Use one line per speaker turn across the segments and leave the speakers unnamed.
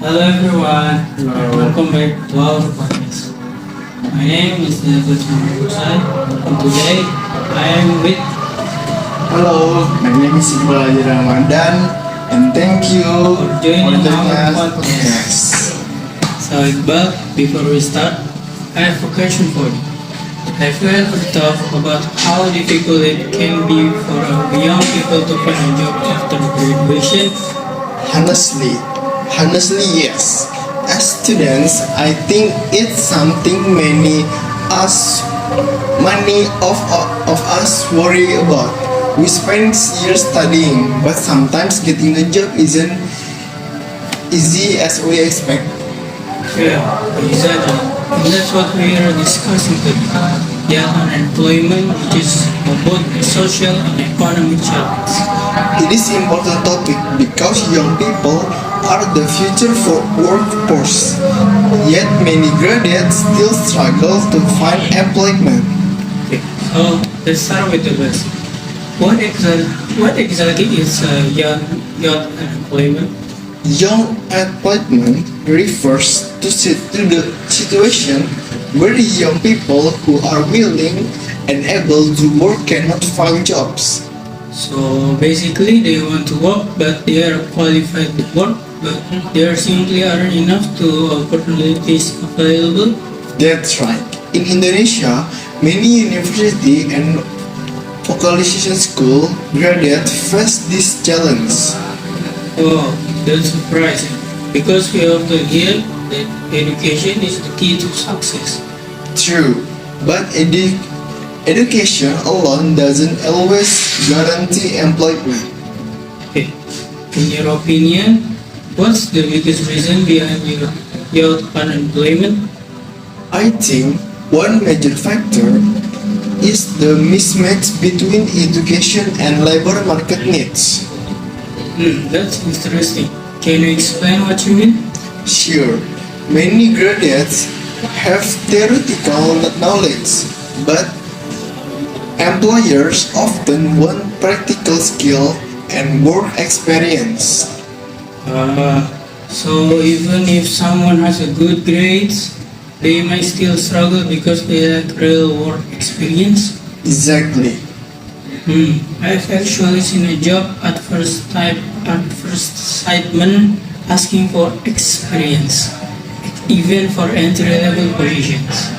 Hello everyone, welcome back to our podcast. My name is Delvis from Qushay, and today I am with.
Hello, my name is Iqbal Ramadhan, and thank you
For joining our
us.
podcast. So Iqbal, before we start, I have a question for you. Have you ever thought about how difficult it can be for young people to find a job after graduation?
Honestly, yes. As students, I think it's something many of us worry about. We spend years studying, but sometimes getting a job isn't easy as we expect.
Yeah, exactly. And that's what we are discussing today. Young unemployment, which is both a social and economic challenge.
It is important topic because young people are the future for workforce. Yet many graduates still struggle to find employment.
Okay, so let's start with the basic. What exactly is young unemployment?
Young employment refers to the situation where young people who are willing and able to work cannot find jobs.
So basically, they want to work, but they are qualified to work, but there simply aren't enough opportunities available.
That's right. In Indonesia, many university and vocational school graduates face this challenge.
Oh, that's surprising. Because we often hear that education is the key to success.
True, but education alone doesn't always guarantee employment.
Okay. In your opinion, what's the biggest reason behind your unemployment?
I think one major factor is the mismatch between education and labor market needs.
That's interesting. Can you explain what you mean?
Sure, many graduates have theoretical knowledge, but employers often want practical skill and work experience.
So even if someone has a good grades, they might still struggle because they lack real work experience.
Exactly.
I've actually seen a job at first sight man asking for experience, even for entry level positions.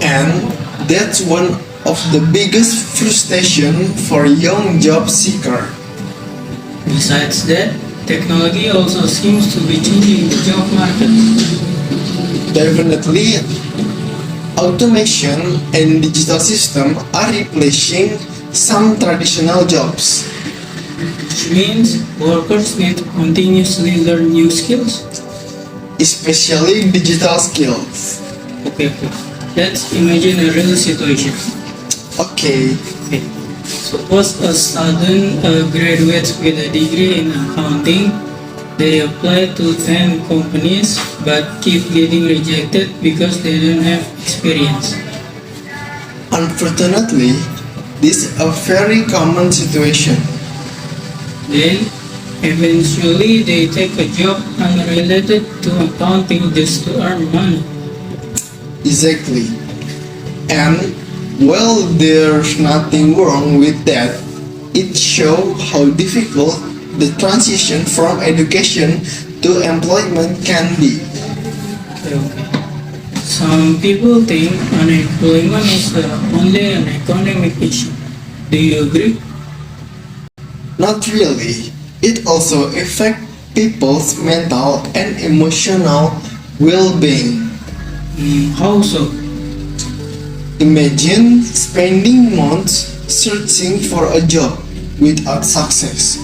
And that's one of the biggest frustration for young job seeker.
Besides that, technology also seems to be changing the job market.
Definitely, automation and digital system are replacing some traditional jobs.
Which means workers need to continuously learn new skills.
Especially digital skills.
Okay. Let's imagine a real situation.
Okay,
Okay. Suppose a student graduates with a degree in accounting. They apply to 10 companies but keep getting rejected because they don't have experience.
unfortunately, this is a very common situation.
Then, eventually, they take a job unrelated to accounting just to earn money.
Exactly. And while there's nothing wrong with that, it shows how difficult the transition from education to employment can be.
Okay. Some people think unemployment is only an economic issue. Do you agree?
Not really. It also affects people's mental and emotional well-being.
How so?
Imagine spending months searching for a job without success.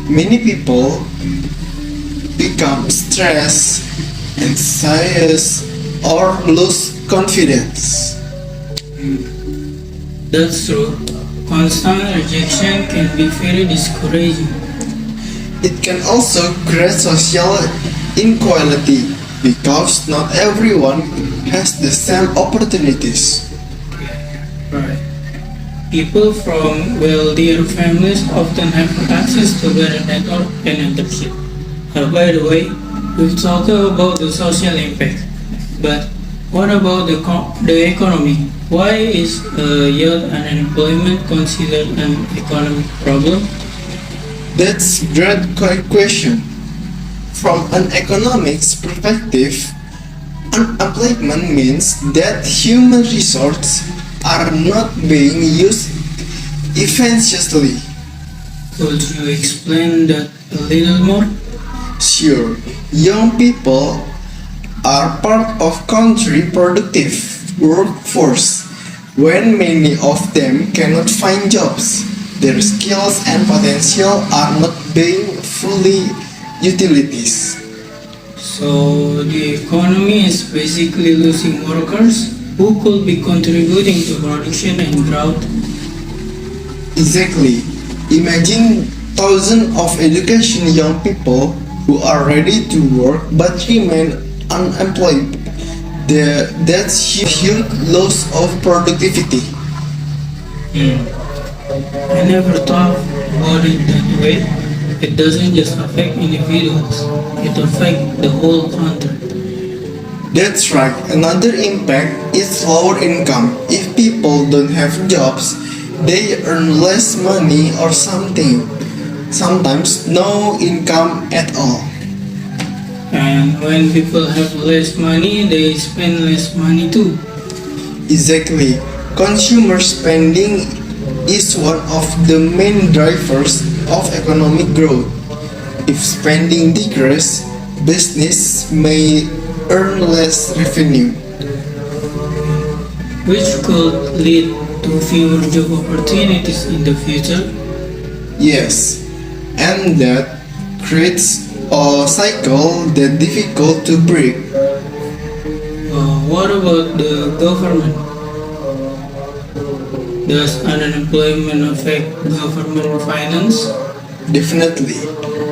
Many people become stressed, anxious, or lose confidence.
That's true. Constant rejection can be very discouraging.
It can also create social inequality because not everyone has the same opportunities.
Right. People from wealthier families often have access to better network and internship. By the way, We've talked about the social impact, but what about the economy? Why is youth unemployment considered an economic problem?
That's a great question. From an economics perspective, unemployment means that human resources are not being used efficiently.
Could you explain that a little more?
Sure, young people are part of country productive workforce. When many of them cannot find jobs, their skills and potential are not being fully utilized.
So the economy is basically losing workers who could be contributing to production and growth.
Exactly. Imagine thousands of education young people who are ready to work but remain unemployed. That's huge loss of productivity.
Hmm. I never thought about it that way. It doesn't just affect individuals, it affects the whole country.
That's right. Another impact is lower income. If people don't have jobs, they earn less money or something. Sometimes no income at all.
And when people have less money, they spend less money too.
Exactly. Consumer spending is one of the main drivers of economic growth. If spending decreases, business may earn less revenue.
Which could lead to fewer job opportunities in the future.
Yes, and that creates a cycle that's difficult to break.
What about the government? Does unemployment affect government finance?
Definitely,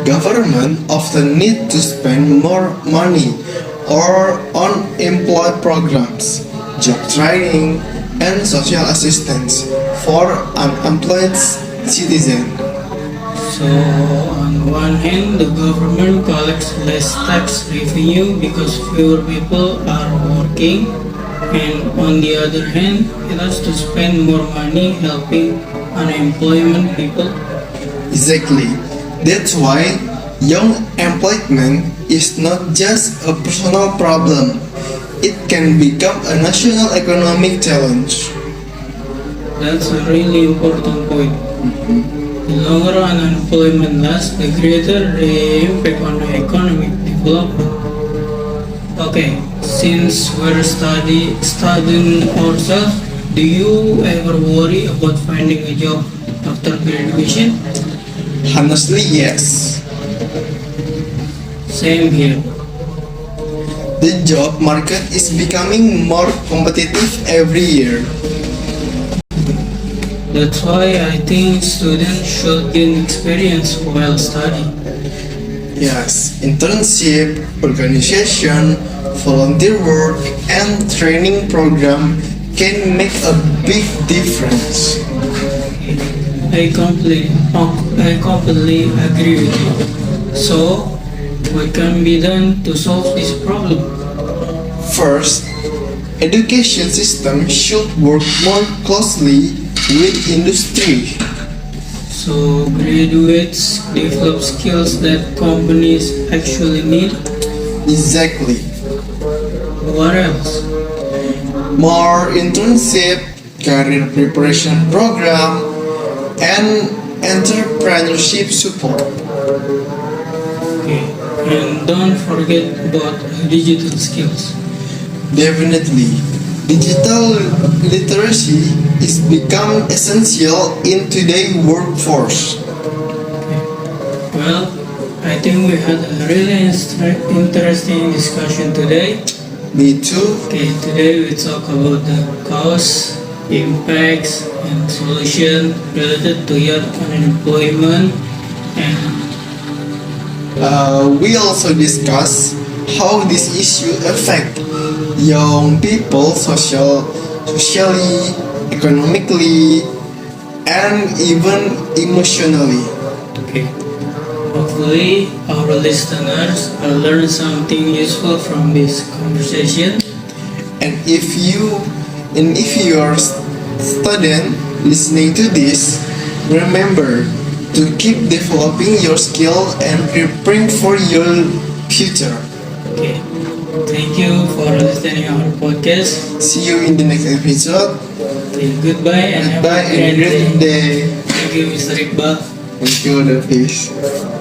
government often need to spend more money or on employee programs, job training, and social assistance for unemployed citizens.
So, on one hand, the government collects less tax revenue because fewer people are working, and on the other hand, it has to spend more money helping unemployment people.
Exactly. That's why young employment is not just a personal problem. It can become a national economic challenge.
That's a really important point. The longer unemployment lasts, the greater the impact on the economic development. Okay, since we're studying ourselves, do you ever worry about finding a job after graduation?
Honestly, yes.
Same here.
The job market is becoming more competitive every year.
That's why I think students should gain experience while studying.
Yes, internship, organization, volunteer work, and training program can make a big difference.
I completely agree with you. So, what can be done to solve this problem?
First, education system should work more closely with industry.
So, graduates develop skills that companies actually need.
Exactly.
What else?
More internship, career preparation program, and entrepreneurship support.
Okay. And don't forget about digital skills.
Definitely, digital literacy is become essential in today's workforce.
Well, I think we had a really interesting discussion today.
Me too.
Okay, today we talk about the cause, impacts, and solution related to youth unemployment, and
We also discuss how this issue affect young people socially, economically, and even emotionally.
okay. Hopefully, our listeners will learn something useful from this conversation.
And if you are student listening to this, remember to keep developing your skill and preparing for your future.
Okay. Thank you for listening our podcast.
See you in the next episode.
Okay, goodbye and have
Bye
a
and
great
great
day.
day.
Thank you, Mr. Iqbal.
Thank you, Delvis.